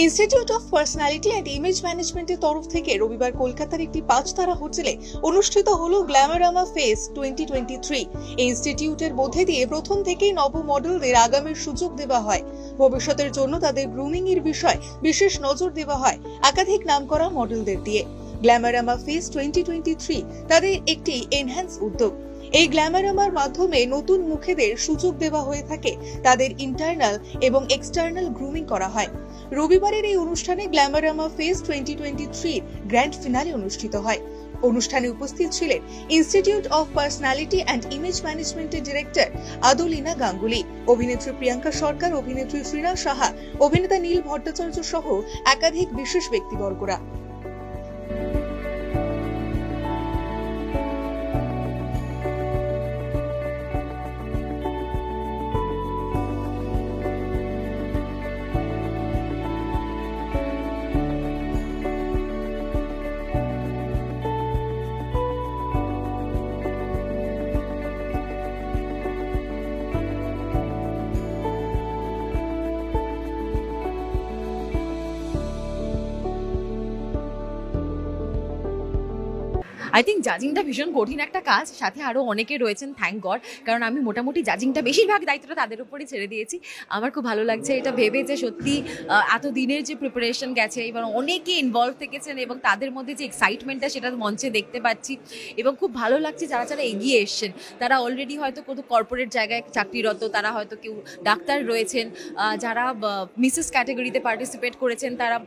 Institute of personality and image ম্যানেজমেন্টের তরফ থেকে রবিবার কলকাতার একটি 5 তারা হোটেলে অনুষ্ঠিত হলো গ্ল্যামারামা ফেস 2023। এই ইনস্টিটিউটের মধ্যে দিয়ে প্রথম থেকেই নব মডেলদের আগামীর সুযোগ দেওয়া হয়। ভবিষ্যতের জন্য তাদের গ্রুমিং এর বিষয় বিশেষ নজর দেওয়া হয় একাধিক নামকরা মডেলদের দিয়ে। গ্ল্যামারামা ফেস 2023 তাদের একটি এনহ্যান্স উদ্যোগ। এই গ্ল্যামারামার মাধ্যমে নতুন মুখেদের সুযোগ দেওয়া হয়ে থাকে, তাদের ইন্টারনাল এবং এক্সটার্নাল গ্রুমিং করা হয়। রবিবারের এই অনুষ্ঠানে গ্ল্যামারামা ফেস 2023 গ্র্যান্ড ফিনালে অনুষ্ঠিত হয়। অনুষ্ঠানে উপস্থিত ছিলেন institute of personality and image ম্যানেজমেন্টের ডিরেক্টর আদলিনা গাঙ্গুলি, অভিনেত্রী প্রিয়াঙ্কা সরকার, অভিনেত্রী শ্রীনা সাহা, অভিনেতা নীল ভট্টাচার্য সহ একাধিক বিশেষ ব্যক্তিবর্গরা। আই থিঙ্ক জাজিংটা ভীষণ কঠিন একটা কাজ, সাথে আরও অনেকে রয়েছেন, থ্যাংক গড, কারণ আমি মোটামুটি জাজিংটা বেশিরভাগ দায়িত্বটা তাদের উপরই ছেড়ে দিয়েছি। আমার খুব ভালো লাগছে এটা ভেবে যে সত্যি এত দিনের যে প্রিপারেশন গেছে, এবার অনেকে ইনভলভ থেকেছেন এবং তাদের মধ্যে যে এক্সাইটমেন্টটা সেটা মঞ্চে দেখতে পাচ্ছি এবং খুব ভালো লাগছে। যারা যারা এগিয়ে এসছেন তারা অলরেডি হয়তো কোনো কর্পোরেট জায়গায় চাকরিরত, তারা হয়তো কেউ ডাক্তার রয়েছেন, যারা মিসেস ক্যাটাগরিতে পার্টিসিপেট করেছেন, তারা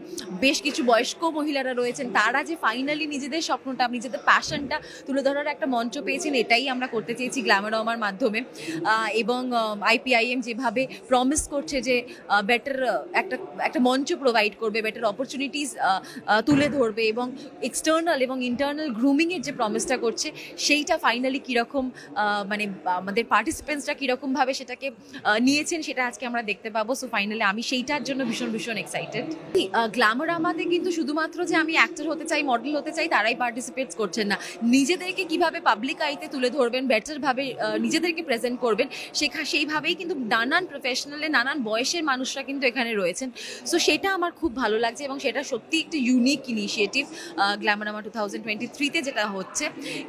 বেশ কিছু বয়স্ক মহিলারা রয়েছেন, তারা যে ফাইনালি নিজেদের স্বপ্নটা, নিজেদের প্যাশনটা তুলে ধরার একটা মঞ্চ পেয়েছেন, এটাই আমরা করতে চেয়েছি গ্ল্যামারামার মাধ্যমে। এবং আইপিআইএম যেভাবে প্রমিস করছে যে বেটার একটা মঞ্চ প্রোভাইড করবে, বেটার অপরচুনিটিস তুলে ধরবে এবং এক্সটার্নাল এবং ইন্টারনাল গ্রুমিংয়ের যে প্রমিসটা করছে সেইটা ফাইনালি কীরকম মানে আমাদের পার্টিসিপেন্টসরা কীরকমভাবে সেটাকে নিয়েছেন সেটা আজকে আমরা দেখতে পাবো। সো ফাইনালি আমি সেইটার জন্য ভীষণ ভীষণ এক্সাইটেড। গ্ল্যামারামাতে কিন্তু শুধুমাত্র যে আমি অ্যাক্টর হতে চাই, মডেল হতে চাই তারাই পার্টিসিপেট করছেন না, নিজেদেরকে কিভাবে পাবলিক আইতে তুলে ধরবেন, বেটারভাবে নিজেদেরকে প্রেজেন্ট করবেন সেইভাবেই কিন্তু নানান প্রফেশনালে নানান বয়সের মানুষরা কিন্তু এখানে রয়েছেন। সো সেটা আমার খুব ভালো লাগছে এবং সেটা সত্যি একটা ইউনিক ইনিশিয়েটিভ গ্ল্যামারামা 2023-তে যেটা হচ্ছে।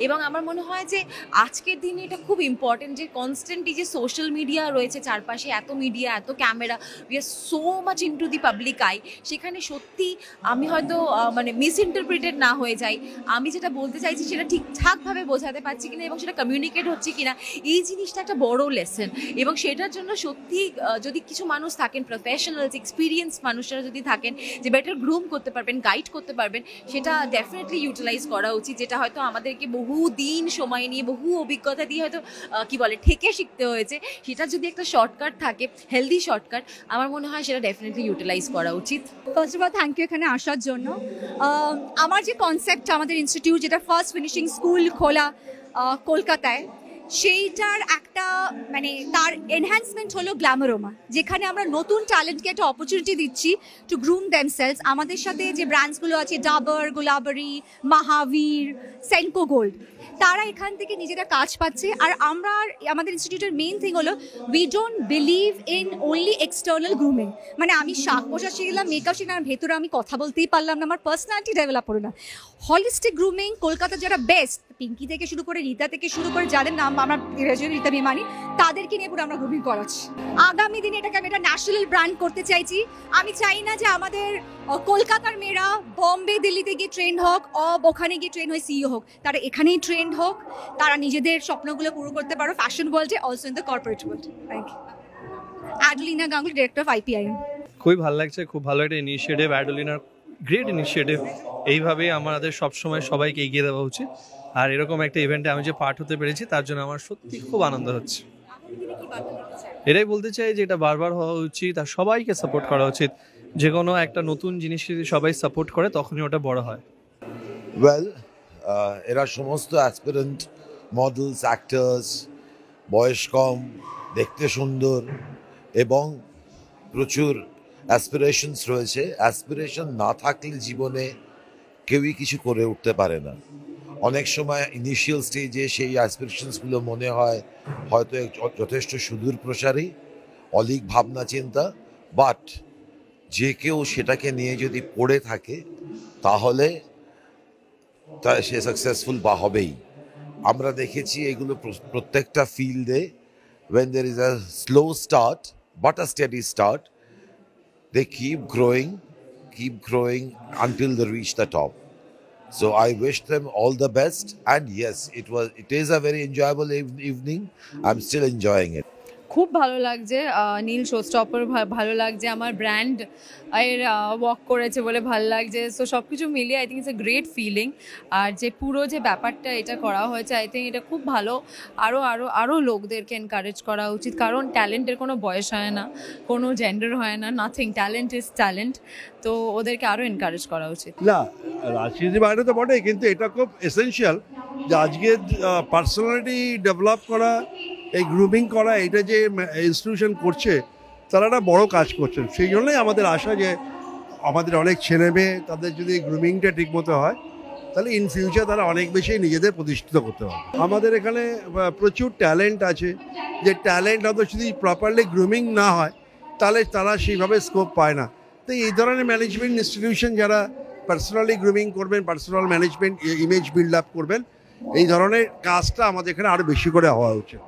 এবং আমার মনে হয় যে আজকের দিনে এটা খুব ইম্পর্টেন্ট যে কনস্ট্যান্টলি যে সোশ্যাল মিডিয়া রয়েছে চারপাশে, এত মিডিয়া, এত camera, we are so much into the public I, সেখানে সত্যি আমি হয়তো মানে মিসইন্টারপ্রিটেড না হয়ে যাই, আমি যেটা বলতে চাইছি সেটা ঠিকঠাকভাবে বোঝাতে পারছি কিনা এবং সেটা কমিউনিকেট হচ্ছে কিনা, এই জিনিসটা একটা বড় লেসন। এবং সেটার জন্য সত্যি যদি কিছু মানুষ থাকেন, প্রফেশনালস এক্সপিরিয়েন্স মানুষরা যদি থাকেন যে বেটার গ্রুম করতে পারবেন, গাইড করতে পারবেন, সেটা ডেফিনেটলি ইউটিলাইজ করা উচিত, যেটা হয়তো আমাদেরকে বহু দিন সময় নিয়ে বহু অভিজ্ঞতা দিয়ে হয়তো ঠেকে শিখতে হয়েছে। সেটা যদি একটা শর্টকাট থাকে, হেলদি শর্টকাট, আমার মনে হয় সেটা ডেফিনেটলি ইউটিলাইজ করা উচিত। First of all thank you এখানে আসার জন্য। আমার যে কনসেপ্ট, আমাদের ইনস্টিটিউট যেটা ফার্স্ট ফিনিশিং স্কুল খোলা কলকাতায়, সেইটার একটা মানে তার এনহ্যান্সমেন্ট হলো গ্ল্যামারামা, যেখানে আমরা নতুন ট্যালেন্টকে একটা অপরচুনিটি দিচ্ছি টু গ্রুম দেমসেলস। আমাদের সাথে যে ব্র্যান্ডসগুলো আছে, ডাবর, গোলাবারি, মাহাবীর, সেনকো গোল্ড, তারা এখান থেকে নিজেরা কাজ পাচ্ছে। আর আমাদের ইনস্টিটিউটের মেইন থিং হলো we don't believe in only external grooming. মানে আমি শাক পোশাক শিখলাম, মেকআপ শিখলাম, ভেতরে আমি কথা বলতেই পারলাম না, আমার পার্সোনালিটি ডেভেলপ হলো না। হলিস্টিক গ্রুমিং কলকাতার যারা বেস্ট, পিঙ্কি থেকে শুরু করে, রীতা থেকে শুরু করে, যাদের নাম আমরা রীতা বিমানি, তাদেরকে নিয়ে পুরো আমরা গ্রুমিং করাচ্ছি। আগামী দিনে এটাকে আমি একটা ন্যাশনাল ব্র্যান্ড করতে চাইছি। আমি চাই না যে আমাদের কলকাতার মেয়েরা বম্বে, দিল্লিতে গিয়ে ট্রেন্ড হোক, ওখানে গিয়ে ট্রেন হয়ে সিইও হোক, তারা এখানেই ট্রেন্ড হোক, তারা নিজেদের স্বপ্নগুলো পুরো করতে পারো ফ্যাশন ওয়ার্ল্ডে, also in the corporate world. Thank you. Adlina Ganguly, director of IPIM. খুবই ভালো লাগছে, খুব ভালো একটা ইনিশিয়েটিভ, অ্যাডলিনার গ্রেট ইনিশিয়েটিভ। এইভাবেই আমাদের সবসময় সবাইকে এগিয়ে দেওয়া উচিত। আর এরকম একটা ইভেন্টে আমি যে পার্ট হতে পেরেছি তার জন্য আমার সত্যি খুব আনন্দ হচ্ছে। এটাই বলতে চাই যে এটা বারবার হওয়া উচিত আর সবাইকে সাপোর্ট করা উচিত। যে কোনো একটা নতুন জিনিস যদি সবাই সাপোর্ট করে তখনই ওটা বড় হয়। এরা সমস্ত অ্যাসপিরেন্ট মডেলস, অ্যাক্টার্স, বয়স কম, দেখতে সুন্দর এবং প্রচুর অ্যাসপিরেশনস রয়েছে। অ্যাসপিরেশন না থাকলে জীবনে কেউই কিছু করে উঠতে পারে না। অনেক সময় ইনিশিয়াল স্টেজে সেই অ্যাসপিরেশনসগুলো মনে হয় হয়তো যথেষ্ট সুদূর প্রসারী, অলিক ভাবনা চিন্তা, বাট যে কেউ সেটাকে নিয়ে যদি পড়ে থাকে তাহলে সে সাকসেসফুল বা হবেই। আমরা দেখেছি এগুলো প্রত্যেকটা ফিল্ডে when there is a slow start but a steady start, they keep growing until they reach the top. So I wish them all the best, and yes, it is a very enjoyable evening. I'm still enjoying it. খুব ভালো লাগছে, নীল শোস্টপার ভালো লাগছে, আমার brand এর walk করেছে বলে ভালো লাগছে। সো সব কিছু মিলিয়ে I think it's a great feeling. আর যে পুরো যে ব্যাপারটা এটা করা হয়েছে, আই থিঙ্ক এটা খুব ভালো। আরও লোকদেরকে এনকারেজ করা উচিত, কারণ ট্যালেন্টের কোনো বয়স হয় না, কোনো জেন্ডার হয় না, নাথিং, ট্যালেন্ট ইজ ট্যালেন্ট। তো ওদেরকে আরও এনকারেজ করা উচিত। না, রাজনীতি বাইরে তো বটে, কিন্তু এটা খুব এসেনশিয়াল যে আজকে পার্সোনালিটি ডেভেলপ করা, এই গ্রুমিং করা, এটা যে ইনস্টিটিউশন করছে তারা একটা বড় কাজ করছেন। সেই জন্যই আমাদের আশা যে আমাদের অনেক ছেলে মেয়ে তাদের যদি গ্রুমিংটা ঠিকমতো হয় তাহলে ইন ফিউচার তারা অনেক বেশি নিজেদের প্রতিষ্ঠিত করতে পারবে। আমাদের এখানে প্রচুর ট্যালেন্ট আছে, যে ট্যালেন্ট হয়তো যদি প্রপারলি গ্রুমিং না হয় তাহলে তারা সেইভাবে স্কোপ পায় না। তো এই ধরনের ম্যানেজমেন্ট ইনস্টিটিউশন যারা পার্সোনালি গ্রুমিং করবেন, personal management image build up করবেন, এই ধরনের কাজটা আমাদের এখানে আরও বেশি করে হওয়া উচিত।